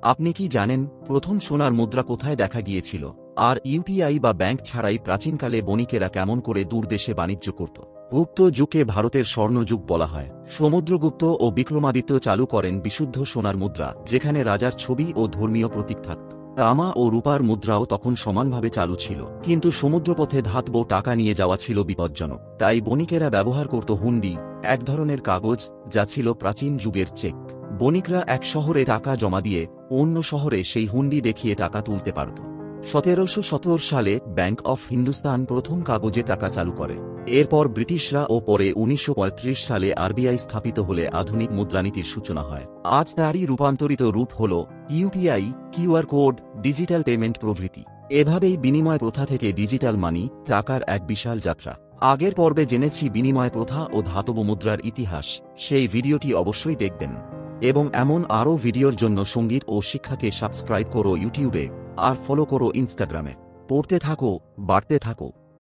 আপনি কি জানেন প্রথম সোনার মুদ্রা কোথায় দেখা গিয়েছিল? আর ইউপিআই বা ব্যাংক ছাড়াই প্রাচীনকালে বণিকেরা কেমন করে দূরদেশে বাণিজ্য করত? গুপ্ত যুগে ভারতের স্বর্ণযুগ বলা হয়। সমুদ্রগুপ্ত ও বিক্রমাদিত্য চালু করেন বিশুদ্ধ সোনার মুদ্রা, যেখানে রাজার ছবি ও ধর্মীয় প্রতীক থাকত। তামা ও রূপার মুদ্রাও তখন সমানভাবে চালু ছিল, কিন্তু সমুদ্রপথে ধাতব টাকা নিয়ে যাওয়া ছিল বিপজ্জনক। তাই বণিকেরা ব্যবহার করত হুন্ডি, এক ধরনের কাগজ যা ছিল প্রাচীন যুগের চেক। বণিকরা এক শহরে টাকা জমা দিয়ে অন্য শহরে সেই হুন্ডি দেখিয়ে টাকা তুলতে পারত। 1717 সালে ব্যাংক অফ হিন্দুস্তান প্রথম কাগজে টাকা চালু করে। এরপর ব্রিটিশরা ও পরে 1935 সালে আরবিআই স্থাপিত হলে আধুনিক মুদ্রানীতির সূচনা হয়। আজ তারই রূপান্তরিত রূপ হল UPI, QR code, digital payment প্রভৃতি। এভাবেই বিনিময় প্রথা থেকে ডিজিটাল মানি, টাকার এক বিশাল যাত্রা। আগের পর্বে জেনেছি বিনিময় প্রথা ও ধাতব মুদ্রার ইতিহাস, সেই ভিডিওটি অবশ্যই দেখবেন। এবং এমন আরও ভিডিওর জন্য সঙ্গীত ও শিক্ষাকে সাবস্ক্রাইব করো ইউটিউবে, আর ফলো করো ইনস্টাগ্রামে। পড়তে থাকো, বাড়তে থাকো।